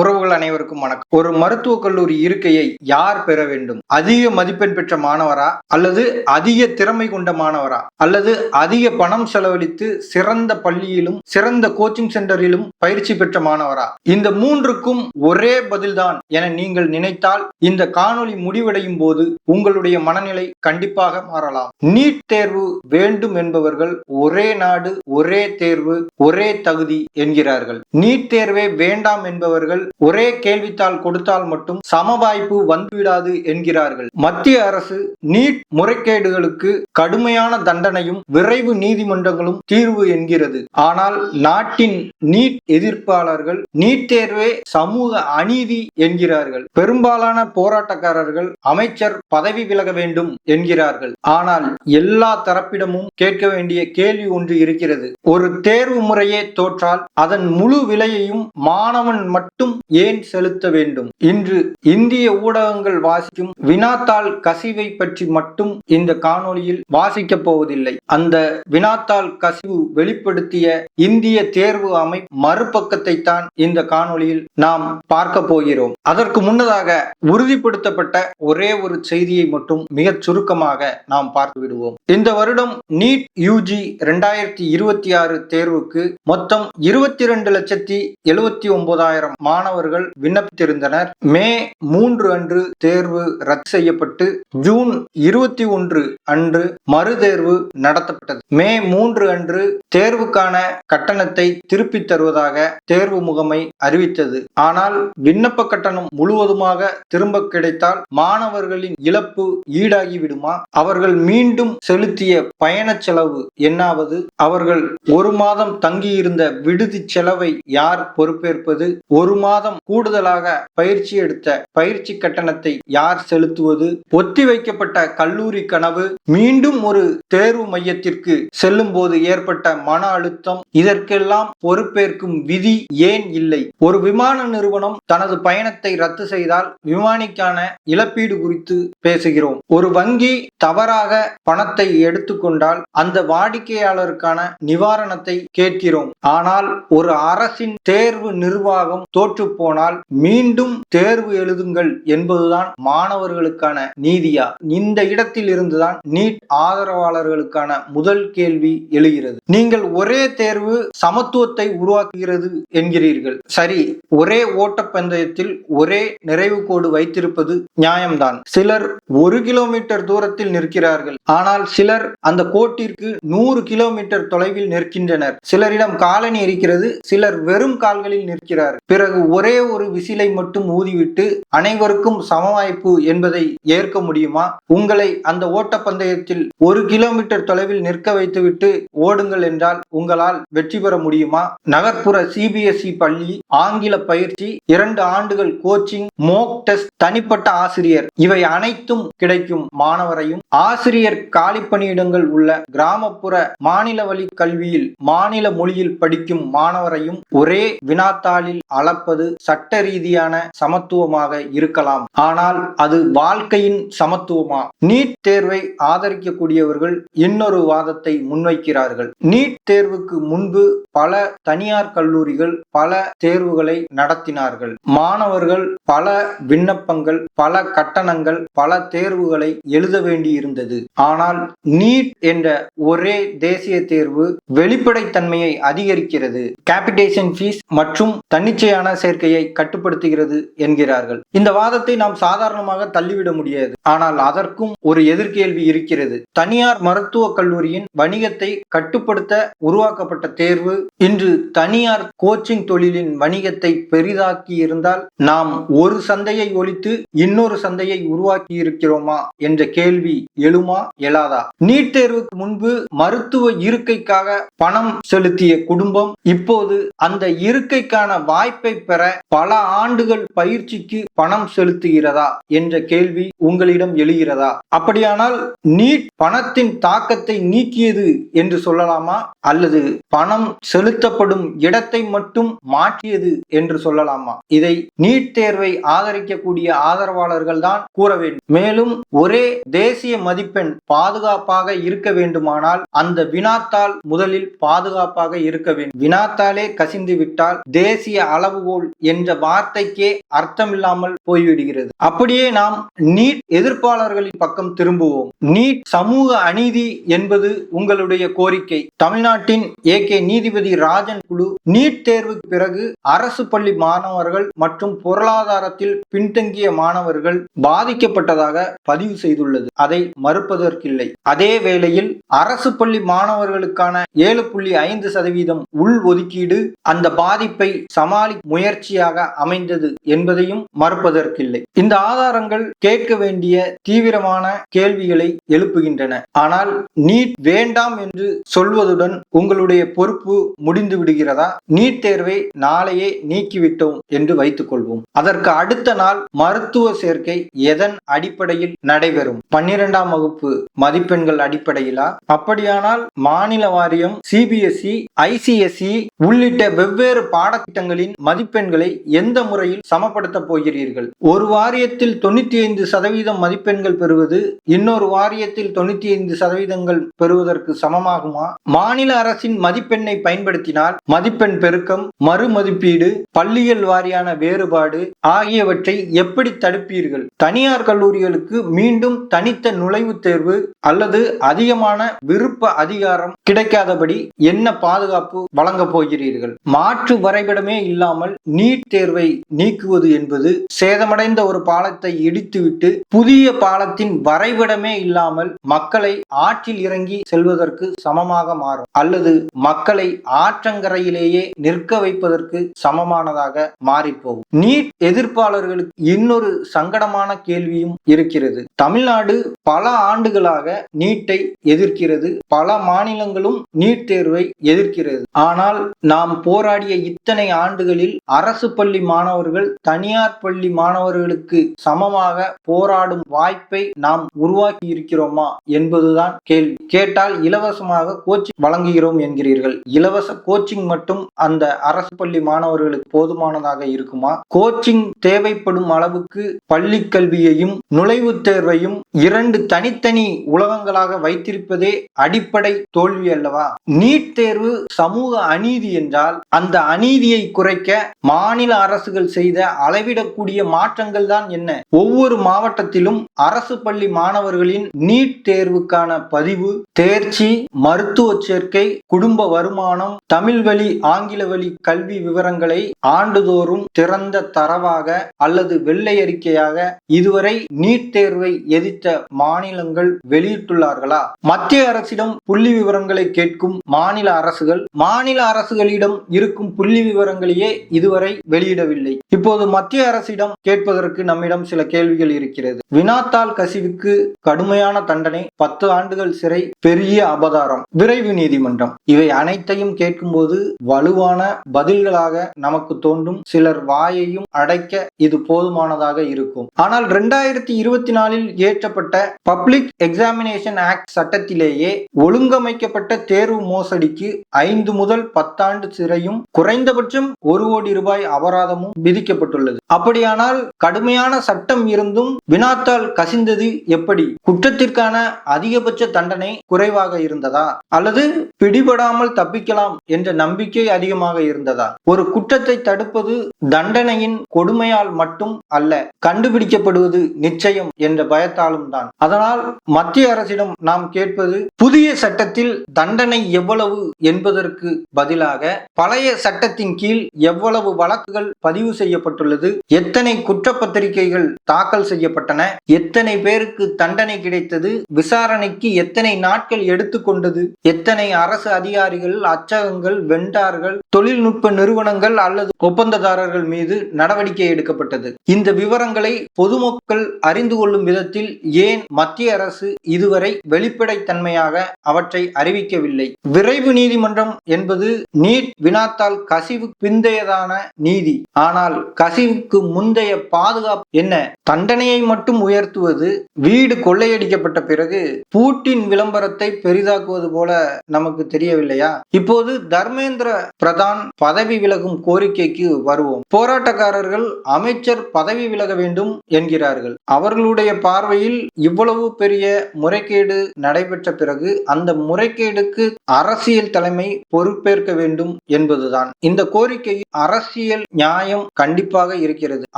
உறவுகள் அனைவருக்கும் வணக்கம். ஒரு மருத்துவக் கல்லூரி இருக்கையை யார் பெற வேண்டும்? அதிக மதிப்பெண் பெற்ற மாணவரா, அல்லது அதிக திறமை கொண்ட மாணவரா, அல்லது அதிக பணம் செலவழித்து சிறந்த பள்ளியிலும் சிறந்த கோச்சிங் சென்டரிலும் பயிற்சி பெற்ற மாணவரா? இந்த மூன்றுக்கும் ஒரே பதில்தான் என நீங்கள் நினைத்தால் இந்த காணொளி முடிவடையும் போது உங்களுடைய மனநிலை கண்டிப்பாக மாறலாம். நீட் தேர்வு வேண்டும் என்பவர்கள் ஒரே நாடு, ஒரே தேர்வு, ஒரே தகுதி என்கிறார்கள். நீட் தேர்வே வேண்டாம் என்பவர்கள் ஒரே கேள்வித்தாள் கொடுத்தால் மட்டும் சம வாய்ப்பு வந்துவிடாது என்கிறார்கள். மத்திய அரசு நீட் முறைகேடுகளுக்கு கடுமையான தண்டனையும் விரைவு நீதிமன்றங்களும் தீர்வு என்கிறது. ஆனால் நாட்டின் நீட் எதிர்ப்பாளர்கள் நீட் தேர்வே சமூக அநீதி என்கிறார்கள். பெரும்பாலான போராட்டக்காரர்கள் அமைச்சர் பதவி விலக வேண்டும் என்கிறார்கள். ஆனால் எல்லா தரப்பிடமும் கேட்க வேண்டிய கேள்வி ஒன்று இருக்கிறது. ஒரு தேர்வு முறையே தோற்றால் அதன் முழு விலையையும் மாணவன் மட்டும் ஏன் செலுத்த வேண்டும்? இன்று இந்திய ஊடகங்கள் வாசிக்கும் வினாத்தாள் கசிவை பற்றி மட்டும் இந்த காணொளியில் வாசிக்கப் போவதில்லை. அந்த வினாத்தாள் கசிவு வெளிப்படுத்திய இந்திய தேர்வு அமைப்பு மறுபக்கத்தை தான் இந்த காணொளியில் நாம் பார்க்க போகிறோம். அதற்கு முன்னதாக உறுதிப்படுத்தப்பட்ட ஒரே ஒரு செய்தியை மட்டும் மிக சுருக்கமாக நாம் பார்த்து விடுவோம். இந்த வருடம் நீட் யூஜி 2026 தேர்வுக்கு மொத்தம் 22,79,000 மாணவர்கள் விண்ணப்பித்திருந்தனர். மே 3 அன்று தேர்வு ரத்து செய்யப்பட்டு ஜூன் 21 அன்று மறுதேர்வு நடத்தப்பட்டது. மே 3 அன்று தேர்வுக்கான கட்டணத்தை திருப்பித் தருவதாக தேர்வு முகமை அறிவித்தது. ஆனால் விண்ணப்ப கட்டணம் முழுவதுமாக திரும்ப கிடைத்தால் மாணவர்களின் இழப்பு ஈடாகிவிடுமா? அவர்கள் மீண்டும் செலுத்திய பயண செலவு என்னாவது? அவர்கள் ஒரு மாதம் தங்கியிருந்த விடுதி செலவை யார் பொறுப்பேற்பது? ஒரு மாதம் கூடுதலாக பயிற்சி எடுத்த பயிற்சி கட்டணத்தை யார் செலுத்துவது? ஒத்திவைக்கப்பட்ட கல்லூரி கனவு, மீண்டும் ஒரு தேர்வு மையத்திற்கு செல்லும் போது ஏற்பட்ட மன அழுத்தம், இதற்கெல்லாம் பொறுப்பேற்கும் விதி ஏன் இல்லை? ஒரு விமான நிறுவனம் தனது பயணத்தை ரத்து செய்தால் விமானிக்கான இழப்பீடு குறித்து பேசுகிறோம். ஒரு வங்கி தவறாக பணத்தை எடுத்துக்கொண்டால் அந்த வாடிக்கையாளருக்கான நிவாரணத்தை கேட்கிறோம். ஆனால் ஒரு அரசின் தேர்வு நிர்வாகம் தோற்று போனால் மீண்டும் தேர்வு எழுதுங்கள் என்பதுதான் மாணவர்களுக்கான நீதியா? இந்த இடத்தில் இருந்துதான் நீட் ஆதரவாளர்களுக்கான முதல் கேள்வி எழுகிறது. நீங்கள் ஒரே தேர்வு சமத்துவத்தை உருவாக்குகிறது என்கிறீர்கள். சரி, ஒரே ஓட்டப்பந்தயத்தில் ஒரே நிறைவு கோடு வைத்திருப்பது நியாயம்தான். சிலர் 1 கிலோமீட்டர் தூரத்தில் நிற்கிறார்கள். ஆனால் சிலர் அந்த கோட்டிற்கு 100 கிலோமீட்டர் தொலைவில் நிற்கின்றனர். சிலரிடம் காலணி இருக்கிறது, சிலர் வெறும் கால்களில் நிற்கிறார். பிறகு ஒரே ஒரு விசிலை மட்டும் ஊதிவிட்டு அனைவருக்கும் சமவாய்ப்பு என்பதை ஏற்க முடியுமா? உங்களை அந்த ஓட்டப்பந்தயத்தில் 1 கிலோமீட்டர் தொலைவில் நிற்க வைத்துவிட்டு ஓடுங்கள் என்றால் உங்களால் வெற்றி பெற முடியுமா? நகர்ப்புற சிபிஎஸ்இ பள்ளி, ஆங்கில பயிற்சி, 2 ஆண்டுகள் கோச்சிங், மோக் டெஸ்ட், தனிப்பட்ட ஆசிரியர், இவை அனைத்தும் கிடைக்கும் மாணவரையும் ஆசிரியர் காலி பணியிடங்கள் உள்ள கிராமப்புற மாநில வழி கல்வியில் மாநில மொழியில் படிக்கும் மாணவரையும் ஒரே வினாத்தாளில் அளப்பது சட்ட ரீதியான சமத்துவமாக இருக்கலாம். ஆனால் அது வாழ்க்கையின் சமத்துவமா? நீட் தேர்வை ஆதரிக்கக்கூடியவர்கள் இன்னொரு வாதத்தை முன்வைக்கிறார்கள். நீட் தேர்வுக்கு முன்பு பல தனியார் கல்லூரிகள் பல தேர்வுகளை நடத்தினார்கள். மாணவர்கள் பல விண்ணப்பங்கள், பல கட்டணங்கள், பல தேர்வுகளை எழுத வேண்டியிருந்தது. ஆனால் நீட் என்ற ஒரே தேசிய தேர்வு வெளிப்படைத்தன்மையை அதிகரிக்கிறது, கேபிடேஷன் ஃபீஸ் மற்றும் தன்னிச்சையான சேர்க்கையை கட்டுப்படுத்துகிறது என்கிறார்கள். இந்த வாதத்தை நாம் சாதாரணமாக தள்ளிவிட முடியாது. ஆனால் அதற்கும் ஒரு எதிர்கேள்வி இருக்கிறது. தனியார் மருத்துவக் கல்லூரியின் வணிகத்தை கட்டுப்படுத்த உருவாக்கப்பட்ட தேர்வு இன்று தனியார் கோச்சிங் தொழிலின் வணிகத்தை பெரிதாக்கி இருந்தால் நாம் ஒரு சந்தையை ஒழித்து இன்னொரு சந்தையை உருவாக்கி இருக்கிறோமா என்ற கேள்வி எழுமா எழாதா? நீட் தேர்வுக்கு முன்பு மருத்துவ இருக்கைக்காக பணம் செலுத்திய குடும்பம் இப்போது அந்த இருக்கைக்கான வாய்ப்பை பெற பல ஆண்டுகள் பயிற்சிக்கு பணம் செலுத்துகிறதா என்ற கேள்வி உங்களிடம் எழுகிறதா? அப்படியானால் நீட் பணத்தின் தாக்கத்தை நீக்கியது என்று சொல்லலாமா, அல்லது பணம் செலுத்தப்படும் இடத்தை மட்டும் மாற்றியது என்று சொல்லலாமா? இதை நீட் தேர்வை ஆதரிக்கக்கூடிய ஆதரவாளர்கள் தான் கூற வேண்டும். மேலும் ஒரே தேசிய மதிப்பெண் பாதுகாப்பாக இருக்க வேண்டுமானால் அந்த வினாத்தாள் முதலில் பாதுகாப்பாக இருக்க வேண்டும். வினாத்தாளே கசிந்து விட்டால் தேசிய அளவுகோல் என்ற வார்த்தைக்கே அர்த்தமில்லாமல் போய்விடுகிறது. அப்படியே நாம் நீட் எதிர்ப்பாளர்களின் பக்கம் திரும்புவோம். நீட் சமூக அநீதி என்பது உங்களுடைய கோரிக்கை. தமிழ்நாட்டின் ஏகே நீதிபதி ராஜன் குழு நீட் தேர்வுக்கு பிறகு அரசு பள்ளி மாணவர்கள் மற்றும் பொருளாதாரத்தில் பின்தங்கிய மாணவர்கள் பாதிக்கப்பட்டதாக பதிவு செய்துள்ளது. அதை மறுப்பதற்கில்லை. அதே வேளையில் அரசு பள்ளி மாணவர்களுக்கான 7.5% உள் ஒதுக்கீடு அந்த பாதிப்பை சமாளி முயற்சியாக அமைந்தது என்பதையும் மறுப்பதற்கில்லை. இந்த ஆதாரங்கள் கேட்க வேண்டிய தீவிரமான கேள்விகளை எழுப்புகின்றன. ஆனால் நீட் வேண்டாம் என்று சொல்வதுடன் உங்களுடைய பொறுப்பு முடிந்து விடுகிறதா? நீட் தேர்வை நாளையே நீக்கிவிட்டோம் என்று வைத்துக் கொள்வோம். அதற்கு அடுத்த நாள் மருத்துவ சேர்க்கை எதன் அடிப்படையில் நடைபெறும்? 12ஆம் வகுப்பு மதிப்பெண்கள் அடிப்படையிலா? அப்படியானால் மாநில வாரியம் CBSE, ICSE உள்ளிட்ட வெவ்வேறு பாடத்திட்டங்களின் மதிப்பெண்களை எந்த முறையில் சமப்படுத்த போகிறீர்கள்? ஒரு வாரியத்தில் 95% மதிப்பெண்கள் பெறுவது இன்னொரு வாரியத்தில் 95% பெறுவதற்கு சமமாகுமா? மாநில அரசின் மதிப்பெண்ணை பயன்படுத்தினால் மதிப்பெண் பெருக்கம், மறுமதிப்பீடு, பள்ளிகள் வாரியான வேறுபாடு ஆகியவற்றை எப்படி தடுப்பீர்கள்? தனியார் கல்லூரிகளுக்கு மீண்டும் தனித்த நுழைவுத் தேர்வு அல்லது அதிகமான விருப்ப அதிகாரம் கிடைக்காதபடி என்ன பாதுகாப்பு வழங்கப் போகிறீர்கள்? மாற்று வரைபடமே இல்லாமல் நீட் தேர்வை நீக்குவது என்பது சேதமடைந்த ஒரு பாலத்தை இடித்துவிட்டு புதிய பாலத்தின் வரைபடமே இல்லாமல் மக்களை ஆற்றில் இறங்கி செல்வதற்கு சமமாக மாறும், அல்லது மக்களை ஆற்றங்கரையிலேயே நிற்க வைப்பதற்கு சமமானதாக மாறிப்போகும். நீட் எதிர்ப்பாளர்களுக்கு இன்னொரு சங்கடமான கேள்வியும் இருக்கிறது. தமிழ்நாடு பல ஆண்டுகளாக நீட்டை எதிர்க்கிறது. பல மாநிலங்களும் நீட் தேர்வை எதிர்க்கிறது. ஆனால் நாம் போராடிய இத்தனை ஆண்டுகளில் அரசு பள்ளி மாணவர்கள் தனியார் பள்ளி மாணவர்களுக்கு சமமாக போராடும் வாய்ப்பை நாம் உருவாக்கி இருக்கிறோமா என்பதுதான் கேள்வி. கேட்டால் இலவசமாக கோச்சிங் வழங்குகிறோம் என்கிறீர்கள். இலவச கோச்சிங் மட்டும் அந்த அரசு பள்ளி மாணவர்களுக்கு போதுமானதாக இருக்குமா? கோச்சிங் தேவைப்படும் அளவுக்கு பள்ளி கல்வியையும் நுழைவுத் தேர்வையும் இரண்டு தனித்தனி உலகங்களாக வைத்திருப்பதே அடிப்படை தோல்வி அல்லவா? நீட் தேர்வு சமூக அநீதி என்றால் அந்த அநீதியை குறைக்க மாநில அரசுகள் செய்த அளவிடக்கூடிய மாற்றங்கள் தான் என்ன? ஒவ்வொரு மாவட்டத்திலும் அரசு பள்ளி மாணவர்களின் நீட் தேர்வுக்கான பதிவு, தேர்ச்சி, மருத்துவ சேர்க்கை, குடும்ப வருமானம், தமிழ் வழி ஆங்கில வழி கல்வி விவரங்களை ஆண்டுதோறும் திறந்த தரவாக அல்லது வெள்ளை அறிக்கையாக இதுவரை நீட் தேர்வை எதிர்த்த மாநிலங்கள் வெளியிட்டுள்ளார்களா? மத்திய அரசிடம் புள்ளி விவரங்களை கேட்கும் மாநில அரசுகள் மாநில அரசுகளிடம் இருக்கும் புள்ளி விவரங்களையே இதுவரை வெளியிடவில்லை. இப்போது மத்திய அரசிடம் கேட்பதற்கு நம்மிடம் சில கேள்விகள் இருக்கிறது. வினாத்தாள் கசிவுக்கு கடுமையான தண்டனை, 10 ஆண்டுகள் சிறை, பெரிய அபதாரம், விரைவு நீதிமன்றம், இவை அனைத்தையும் கேட்கும்போது வலுவான பதில்களாக நமக்கு தோன்றும். சிலர் வாயையும் அடைக்க இது போதுமானதாக இருக்கும். ஆனால் 2024 இயற்றப்பட்ட பப்ளிக் எக்ஸாமினேஷன் ஆக்ட் சட்டத்திலேயே ஒழுங்கமைக்கப்பட்ட தேர்வு மோசடிக்கு 5 முதல் 10 ஆண்டு சிறையும் குறைந்தபட்சம் 1 கோடி ரூபாய் அபராதமும் விதிக்கப்பட்டுள்ளது. அப்படியானால் கடுமையான சட்டம் இருந்தும் வினாத்தாள் கசிந்தது எப்படி? குற்றத்திற்கான அதிகபட்ச தண்டனை குறைவாக இருந்ததா? அல்லது பிடிபடாமல் தப்பிக்கலாம் என்ற நம்பிக்கை அதிகமாக இருந்ததா? ஒரு குற்றத்தை தடுப்பது தண்டனையின் கொடுமையால் மட்டும் அல்ல, கண்டுபிடிக்கப்படுவது நிச்சயம் என்ற பயத்தாலும் தான். அதனால் மத்திய அரசிடம் நாம் கேட்பது, புதிய சட்டத்தில் தண்டனை எவ்வளவு என்பதற்கு பதிலாக பழைய சட்டத்தின் கீழ் எவ்வளவு வழக்குகள் பதிவு செய்யப்பட்டுள்ளது, எத்தனை குற்றப்பத்திரிகைகள் தாக்கல் செய்யப்பட்டன, எத்தனை பேருக்கு தண்டனை கிடைத்தது, விசாரணைக்கு எத்தனை நாட்கள் எடுத்துக்கொண்டது, எத்தனை அரசு அதிகாரிகள், அச்சகங்கள், வெண்டார்கள், தொழில்நுட்ப நிறுவனங்கள் அல்லது ஒப்பந்ததாரர்கள் மீது நடவடிக்கை எடுக்கப்பட்டது. இந்த விவரங்களை பொதுமக்கள் அறிந்து கொள்ளும் விதத்தில் ஏன் மத்திய அரசு இதுவரை வெளிப்படைத்தன்மையாக அவற்றை அறிவிக்கவில்லை? விரைவு நீதிமன்றம் என்பது நீட் வினாத்தாள் கசிவு பிந்தையதான நீதி. ஆனால் கசிவுக்கு முந்தைய பாதுகாப்பு என்ன? தண்டனையை மட்டும் உயர்த்துவது வீடு கொள்ளையடிக்கப்பட்ட பிறகு பூட்டின் விளம்பரத்தை பெரிதாக்குவது போல நமக்கு தெரியவில்லையா? இப்போது தர்மேந்திர பிரதான் பதவி விலகும் கோரிக்கைக்கு வருவோம். போராட்டக்காரர்கள் அமைச்சர் பதவி விலக வேண்டும் என்கிறார். என்கிறார்கள். அவர்களுடைய பார்வையில் இவ்வளவு பெரிய முறைகேடு நடைபெற்ற பிறகு அந்த முறைகேடுக்கு அரசியல் தலைமை பொறுப்பேற்க வேண்டும் என்பதுதான். இந்த கோரிக்கை அரசியல் நியாயம் கண்டிப்பாக இருக்கிறது.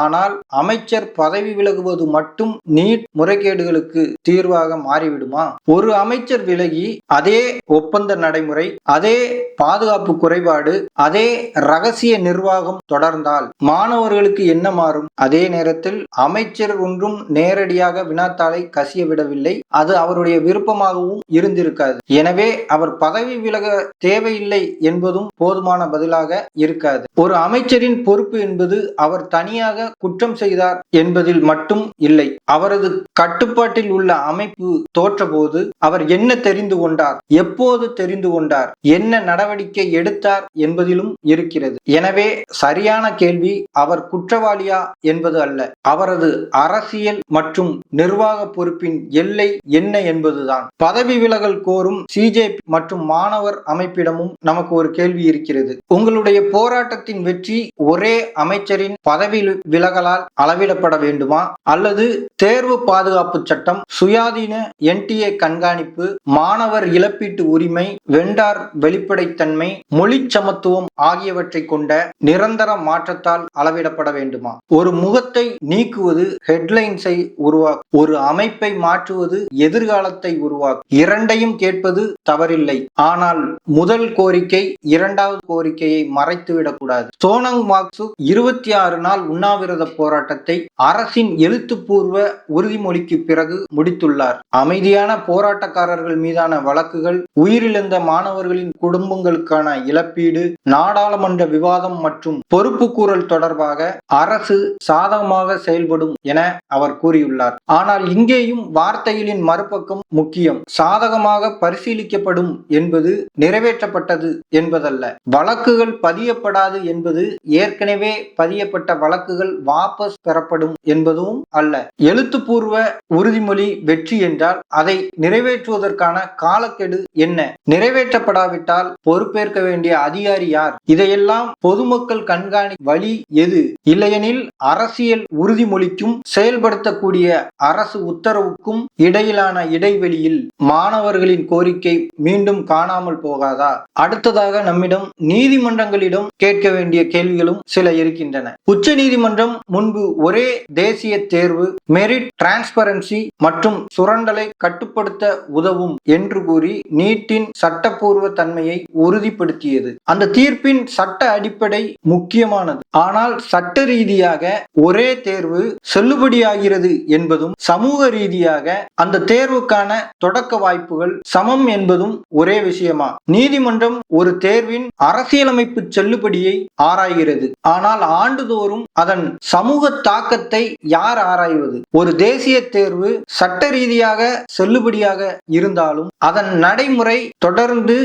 ஆனால் அமைச்சர் பதவி விலகுவது மட்டும் நீட் முறைகேடுகளுக்கு தீர்வாக மாறிவிடுமா? ஒரு அமைச்சர் விலகி அதே ஒப்பந்த நடைமுறை, அதே பாதுகாப்பு குறைபாடு, அதே ரகசிய நிர்வாகம் தொடர்ந்தால் மாணவர்களுக்கு என்ன மாறும்? அதே நேரத்தில் அமைச்சர் ஒன்றும் நேரடியாக வினாத்தாளை கசிய விடவில்லை. அது அவருடைய விருப்பமாகவும் இருந்திருக்காது. எனவே அவர் பதவி விலக தேவையில்லை என்பதும் போதுமான பதிலாக இருக்காது. ஒரு அமைச்சரின் பொறுப்பு என்பது அவர் தனியாக குற்றம் செய்தார் என்பதில் மட்டும் இல்லை. அவரது கட்டுப்பாட்டில் உள்ள அமைப்பு தோற்றபோது அவர் என்ன தெரிந்து கொண்டார், எப்போது தெரிந்து கொண்டார், என்ன நடவடிக்கை எடுத்தார் என்பதிலும் இருக்கிறது. எனவே சரியான கேள்வி அவர் குற்றவாளியா என்பது அல்ல, அவரது அரசியல் மற்றும் நிர்வாக பொறுப்பின் எல்லை என்ன என்பதுதான். பதவி விலகல் கோரும் சிஜேபி மற்றும் மாணவர் அமைப்பிடமும் நமக்கு ஒரு கேள்வி இருக்கிறது. உங்களுடைய போராட்டத்தின் வெற்றி ஒரே அமைச்சரின் பதவி விலகலால் அளவிடப்பட வேண்டுமா? அல்லது தேர்வு பாதுகாப்பு சட்டம், சுயாதீன NTA கண்காணிப்பு, மாணவர் இழப்பீட்டு உரிமை, வெண்டார் வெளிப்படைத்தன்மை, மொழி சமத்துவம் ஆகியவற்றை கொண்ட நிரந்தர மாற்றத்தால் அளவிடப்பட வேண்டுமா? ஒரு முகத்தை நீக்குவது ஹெட்லைன்ஸை உருவாக்கும், ஒரு அமைப்பை மாற்றுவது எதிர்காலத்தை உருவாக்கும். இரண்டையும் கேட்பது தவறில்லை. ஆனால் முதல் கோரிக்கை இரண்டாவது கோரிக்கையை மறைத்துவிடக் கூடாது. சோனங் வாங்சுக் 26 நாள் உண்ணாவிரத போராட்டத்தை அரசின் எழுத்துப்பூர்வ உறுதிமொழிக்கு பிறகு முடித்துள்ளார். அமைதியான போராட்டக்காரர்கள் மீதான வழக்குகள், உயிரிழந்த மாணவர்களின் குடும்பங்களுக்கான இழப்பீடு, நாடாளுமன்ற விவாதம் மற்றும் பொறுப்புக்கூறல் தொடர்பாக அரசு சாதகமாக செயல்படும் என அவர் கூறியுள்ளார். ஆனால் இங்கேயும் வார்த்தைகளின் மறுபக்கம் முக்கியம். சாதகமாக பரிசீலிக்கப்படும் என்பது நிறைவேற்றப்பட்டது என்பதல்ல. வழக்குகள் பதியப்படாது என்பது ஏற்கனவே பதியப்பட்ட வழக்குகள் வாபஸ் பெறப்படும் என்பதும் அல்ல. எழுத்துப்பூர்வ உறுதிமொழி வெற்றி என்றால் அதை நிறைவேற்றுவதற்கான காலக்கெடு என்ன? நிறைவேற்றப்படாவிட்டால் பொறுப்பேற்க வேண்டிய அதிகாரி யார்? இதையெல்லாம் பொதுமக்கள் கண்காணி வழி எது? இல்லையெனில் அரசியல் உறுதிமொழிக்கும் செயல்படுத்தக்கூடிய அரசு உத்தரவுக்கும் இடையிலான இடைவெளியில் மாணவர்களின் கோரிக்கை மீண்டும் காணாமல் போகாதா? அடுத்ததாக நம்மிடம் நீதிமன்றங்களிடம் கேட்க வேண்டிய கேள்விகளும் சில இருக்கின்றன. உச்ச நீதிமன்றம் முன்பு ஒரே தேசிய தேர்வு மெரிட் டிரான்ஸ்பரன்சி மற்றும் சுரண்டலை கட்டுப்படுத்த உதவும் என்று கூறி நீட்டின் சட்டப்பூர்வ தன்மையை உறுதிப்படுத்தியது. அந்த தீர்ப்பின் சட்ட அடிப்படை முக்கியமானது. ஆனால் சட்ட ரீதியாக ஒரே தேர்வு செல்லுபடியாகிறது என்பதும், சமூக ரீதியாக அந்த தேர்வுக்கான தொடக்க வாய்ப்புகள் சமம் என்பதும் ஒரே விஷயமா? நீதிமன்றம் ஒரு தேர்வின் அரசியலமைப்பு செல்லுபடியை ஆராய்கிறது. ஆனால் ஆண்டுதோறும் அதன் சமூக தாக்கத்தை யார் ஆராய்வது? ஒரு தேசிய தேர்வு சட்ட ரீதியாக செல்லுபடியாக இருந்தாலும் அதன் நடைமுறை தொடர்ந்து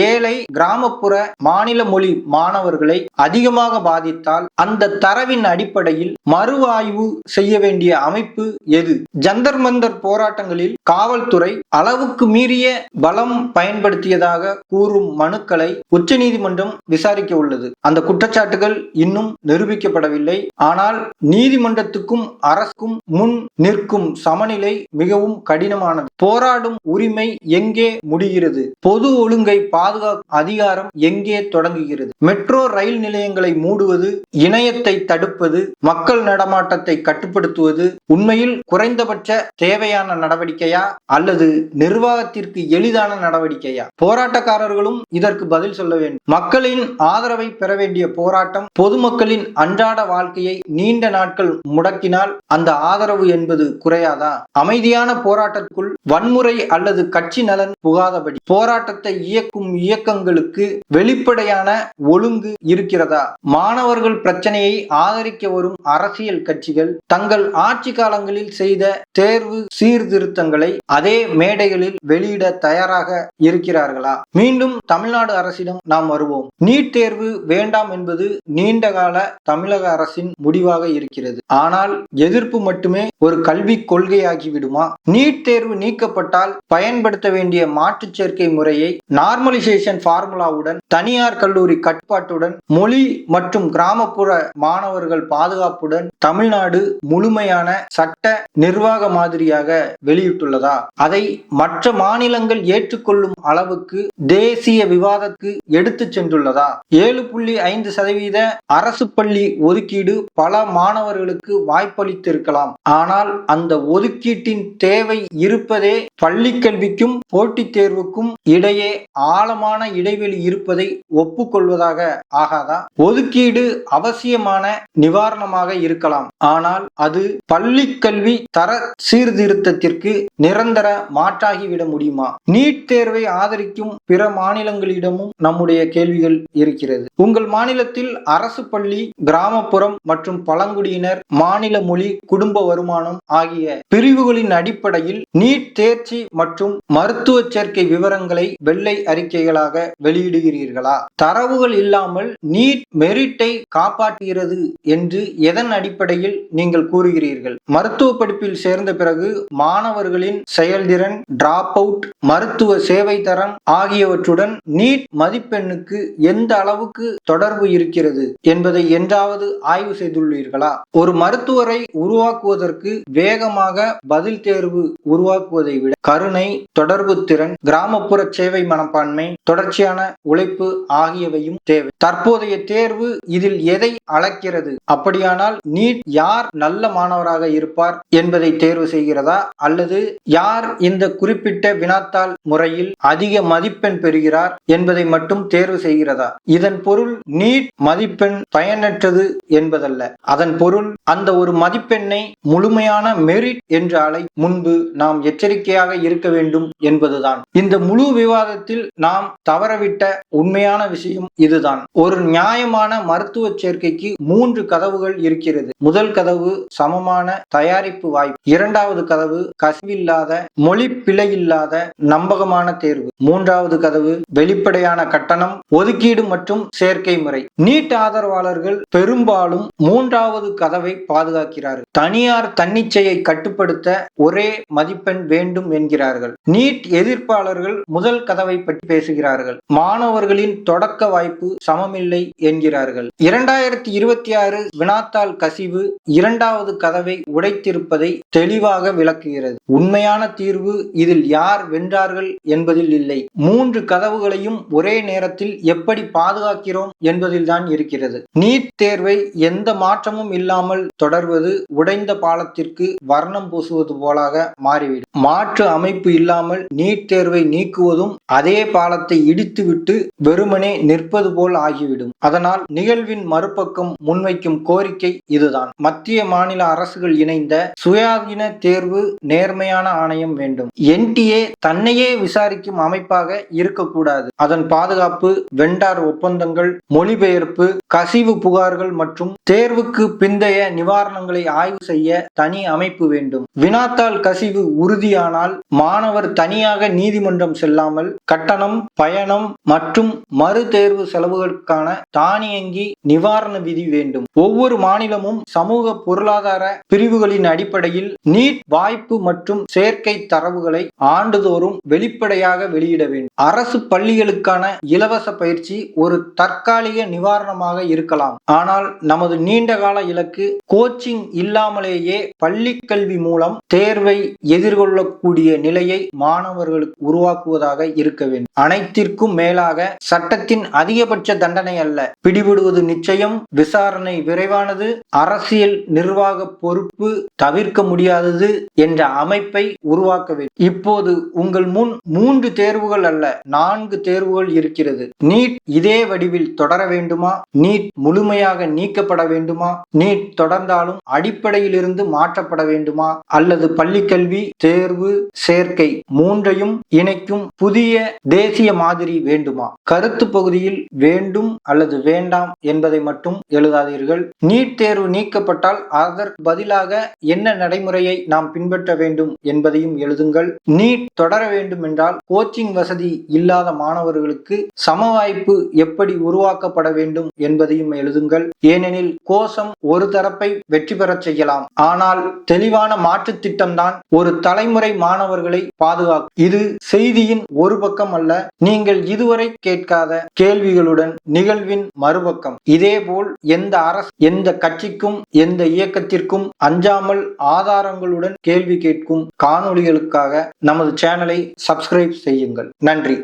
ஏழை, கிராமப்புற, மாநில மொழி மாணவர்களை அதிகமாக பாதித்தால் அந்த தரவின் அடிப்படையில் மறு ஆய்வு செய்ய வேண்டிய அமைப்பு எது? ஜந்தர் மந்தர் போராட்டங்களில் காவல்துறை அளவுக்கு மீறிய பலம் பயன்படுத்தியதாக கூறும் மனுக்களை உச்சநீதிமன்றம் விசாரிக்க உள்ளது. அந்த குற்றச்சாட்டுகள் இன்னும் நிரூபிக்கப்படவில்லை. ஆனால் நீதிமன்றத்துக்கும் அரசுக்கும் முன் நிற்கும் சமநிலை மிகவும் கடினமானது. போராடும் உரிமை எங்கே முடிகிறது? பொது ஒழுங்கை பாதுகாக்கும் அதிகாரம் எங்கே தொடங்குகிறது? மெட்ரோ ரயில் நிலையங்களை மூடுவது, இணையத்தை தடுப்பது, மக்கள் நடமாட்டத்தை கட்டுப்படுத்துவது உண்மையில் குறைந்தபட்ச தேவையான நடவடிக்கையா அல்லது நிர்வாகத்திற்கு எளிதான நடவடிக்கையா? போராட்டக்காரர்களும் இதற்கு பதில் சொல்ல வேண்டும். மக்களின் ஆதரவை பெற வேண்டிய போராட்டம் பொதுமக்களின் அன்றாட வாழ்க்கையை நீண்ட நாட்கள் முடக்கினால் அந்த ஆதரவு என்பது குறையாதா? அமைதியான போராட்டத்திற்குள் வன்முறை அல்லது கட்சி நலன் புகாதபடி போராட்டத்தை இயக்கும் இயக்கங்களுக்கு வெளிப்படையான ஒழுங்கு இருக்கிறதா? மாணவர்கள் பிரச்சனையை ஆதரிக்க வரும் அரசியல் கட்சிகள் தங்கள் ஆட்சி காலங்களில் செய்த தேர்வு சீர்திருத்தங்களை அதே மேடைகளில் வெளியிட தயாராக இருக்கிறார்களா? மீண்டும் தமிழ்நாடு அரசிடம் நாம் வருவோம். நீட் தேர்வு வேண்டாம் என்பது நீண்டகால தமிழக அரசின் முடிவாக இருக்கிறது. ஆனால் எதிர்ப்பு மட்டுமே ஒரு கல்வி கொள்கையாகிவிடுமா? நீட் தேர்வு நீக்கப்பட்டால் பயன்படுத்த வேண்டிய மாற்று சேர்க்கை முறையை நார்மலைசேஷன் ஃபார்முலாவுடன், தனியார் கல்லூரி கட்டுப்பாட்டுடன், மொழி மற்றும் கிராமப்புற மாணவர்கள் பாதுகாப்புடன் தமிழ்நாடு முழுமையான சட்ட நிர்வாக மாதிரியாக வெளியிட்டுள்ளதா? அதை மற்ற மாநிலங்கள் ஏற்றுக்கொள்ளும் அளவுக்கு தேசிய விவாதத்துக்கு எடுத்து சென்றுள்ளதா? 7.5% அரசு பள்ளி ஒதுக்கீடு பல மாணவர்களுக்கு வாய்ப்பளித்திருக்கலாம். ஆனால் அந்த ஒதுக்கீட்டின் தேவை இருப்பதே பள்ளி கல்விக்கும் போட்டித் தேர்வுக்கும் இடையே ஆழமான இடைவெளி இருப்பதை ஒப்புக்கொள்வதாக ஆகாதா? ஒதுக்கீடு அவசியமான நிவாரணமாக இருக்கலாம். ஆனால் அது பள்ளி கல்வி தர சீர்திருத்தத்திற்கு நிரந்தர மாற்றாகிவிட முடியுமா? நீட் தேர்வை ஆதரிக்கும் பிற மாநிலங்களிடமும் நம்முடைய கேள்விகள் இருக்கிறது. உங்கள் மாநிலத்தில் அரசு பள்ளி, கிராமப்புறம் மற்றும் பழங்குடியினர், மாநில மொழி, குடும்ப வருமானம் ஆகிய பிரிவுகளின் அடிப்படையில் நீட் தேர்ச்சி மற்றும் மருத்துவ சேர்க்கை விவரங்களை வெள்ளை அறிக்கைகளாக வெளியிடுகிறீர்களா? தரவுகள் இல்லாமல் நீட் மெரிட்டை காப்பாற்றுகிறது என்று எதன் அடிப்படையில் நீங்கள் கூறுகிறீர்கள்? மருத்துவ படிப்பில் சேர்ந்த பிறகு மாணவர்களின் செயல்திறன், டிராப் அவுட், மருத்துவ சேவை தரம் ஆகியவற்றுடன் நீட் மதிப்பெண்ணுக்கு எந்த அளவுக்கு தொடர்பு இருக்கிறது என்பதை என்றாவது ஆய்வு செய்துள்ளீர்களா? ஒரு மருத்துவரை உருவாக்குவதற்கு வேகமாக பதில் தேர்வு உருவாக்குவதை விட கருணை, தொடர்பு திறன், கிராமப்புற சேவை மனப்பான்மை, தொடர்ச்சியான உழைப்பு ஆகியவையும் தேவை. தற்போதைய தேர்வு இதில் எதை அளக்கிறது? அப்படியானால் நீட் யார் நல்ல மாணவராக இருப்பார் என்பதை தேர்வு செய்கிறதா, அல்லது யார் இந்த குறிப்பிட்ட வினாத்தாள் முறையில் அதிக மதிப்பெண் பெறுகிறார் என்பதை மட்டும் தேர்வு செய்கிறதா? இதன் பொருள் நீட் மதிப்பெண் பயனற்றது என்பதல்ல. அதன் பொருள் அந்த ஒரு மதிப்பெண்ணை முழுமையான மெரிட் என்று அழை முன்பு நாம் எச்சரிக்கையாக இருக்க வேண்டும் என்பதுதான். இந்த முழு விவாதத்தில் நாம் தவறவிட்ட உண்மையான விஷயம் இதுதான். ஒரு நியாயமான மருத்துவ சேர்க்கைக்கு 3 கதவுகள் இருக்கிறது. முதல் கதவு சமமான தயாரிப்பு வாய்ப்பு. இரண்டாவது கதவு கசிவில்லாத, மொழி பிழையில்லாத நம்பகமான தேர்வு. மூன்றாவது கதவு வெளிப்படையான கட்டணம், ஒதுக்கீடு மற்றும் சேர்க்கை முறை. நீட் ஆதரவாளர்கள் பெரும்பாலும் மூன்றாவது கதவை பாதுகாக்கிறார்கள். தனியார் தன்னிச்சையை கட்டுப்படுத்த ஒரே மதிப்பெண் வேண்டும் என்கிறார்கள். நீட் எதிர்ப்பாளர்கள் முதல் கதவை பற்றி பேசுகிறார்கள். மாணவர்களின் தொடக்க வாய்ப்பு சமமில்லை என்கிறார்கள். 2026 வினாத்தாள் கசிவு இரண்டாவது கதவை உடைத்திருப்பதை தெளிவாக விளக்குகிறது. உண்மையான தீர்வு இதில் யார் வென்றார்கள் என்பதில் இல்லை, 3 கதவுகளையும் ஒரே நேரத்தில் எப்படி பாதுகாக்கிறோம் என்பதில் தான் இருக்கிறது. நீட் தேர்வை எந்த மாற்றமும் இல்லாமல் தொடர்வது உடைந்த பாலத்திற்கு வர்ணம் பூசுவது போலாக மாறிவிடும். மாற்று அமைப்பு இல்லாமல் நீட் தேர்வை நீக்குவதும் அதே பாலத்தை இடித்துவிட்டு வெறுமனே நிற்பது போல் ஆகிவிடும். அதனால் நிகழ்வின் மறுபக்கம் முன்வைக்கும் கோரிக்கை இதுதான். மத்திய மாநில அரசுகள் இணைந்த சுயாதீன தேர்வு நேர்மையான ஆணையம் வேண்டும். NTA தன்னையே விசாரிக்கும் அமைப்பாக இருக்கக்கூடாது. அதன் பாதுகாப்பு, வெண்டார் ஒப்பந்தங்கள், மொழிபெயர்ப்பு, கசிவு புகார்கள் மற்றும் தேர்வுக்கு பிந்தைய நிவாரணங்களை ஆய்வு செய்ய தனி அமைப்பு வேண்டும். வினாத்தாள் கசிவு உறுதியானால் மாணவர் தனியாக நீதிமன்றம் செல்லாமல் கட்டணம், பயணம் மற்றும் மறு தேர்வு செலவுகளுக்கான தானியங்கி நிவாரண விதி வேண்டும். ஒவ்வொரு மாநிலமும் சமூக பொருளாதார பிரிவுகளின் அடிப்படையில் நீட் வாய்ப்பு மற்றும் சேர்க்கை தரவுகளை ஆண்டுதோறும் வெளிப்படையாக வெளியிட வேண்டும். அரசு பள்ளிகளுக்கான இலவச பயிற்சி ஒரு தற்காலிக நிவாரணமாக இருக்கலாம். ஆனால் நமது நீண்டகால இலக்கு கோச்சிங் இல்லாமலேயே பள்ளி கல்வி மூலம் தேர்வை எதிர்கொள்ளக்கூடிய நிலையை மாணவர்களுக்கு உருவாக்குவதாக இருக்க வேண்டும். அனைத்திற்கும் மேலாக சட்டத்தின் அதிகபட்ச தண்டனை அல்ல, பிடிபடுவது நிச்சயம், விசாரணை விரைவானது, அரசியல் நிர்வாக பொறுப்பு தவிர்க்க முடியாதது என்ற அமைப்பை உருவாக்க வேண்டும். இப்போது உங்கள் முன் 3 தேர்வுகள் அல்ல, 4 தேர்வுகள் இருக்கிறது. நீட் இதே வடிவில் தொடர வேண்டுமா? நீட் முழுமையாக நீக்கப்பட வேண்டுமா? நீட் தொடர்ந்தாலும் அடிப்படையிலிருந்து மாற்றப்பட வேண்டுமா? அல்லது பள்ளிக்கல்வி, தேர்வு, சேர்க்கை மூன்றையும் இணைக்கும் புதிய தேசிய மாதிரி வேண்டுமா? கருத்து பகுதியில் வேண்டும் அல்லது வேண்டாம் என்பதை மட்டும் எழுதாதீர்கள். நீட் தேர்வு நீக்கப்பட்டால் அதற்கு பதிலாக என்ன நடைமுறையை நாம் பின்பற்ற வேண்டும் என்பதையும் எழுதுங்கள். நீட் தொடர வேண்டும் என்றால் கோச்சிங் வசதி இல்லாத மாணவர்களுக்கு சம வாய்ப்பு எப்படி உருவாக்கப்பட வேண்டும் என்பதையும் எழுதுங்கள். ஏனெனில் கோஷம் ஒரு தரப்பை வெற்றி பெறச் செய்யலாம், ஆனால் தெளிவான மாற்று திட்டம்தான் ஒரு தலைமுறை மாணவர்களை பாதுகாக்கும். இது செய்தியின் ஒரு பக்கம் அல்ல, நீங்கள் இதுவரை கேட்காத கேள்விகளுடன் நிகழ்வின் மறுபக்கம். இதேபோல் எந்த அரசு, எந்த கட்சிக்கும் எந்த இயக்க இயக்கத்திற்கும் அஞ்சாமல் ஆதாரங்களுடன் கேள்வி கேட்கும் காணொளிகளுக்காக நமது சேனலை சப்ஸ்கிரைப் செய்யுங்கள். நன்றி.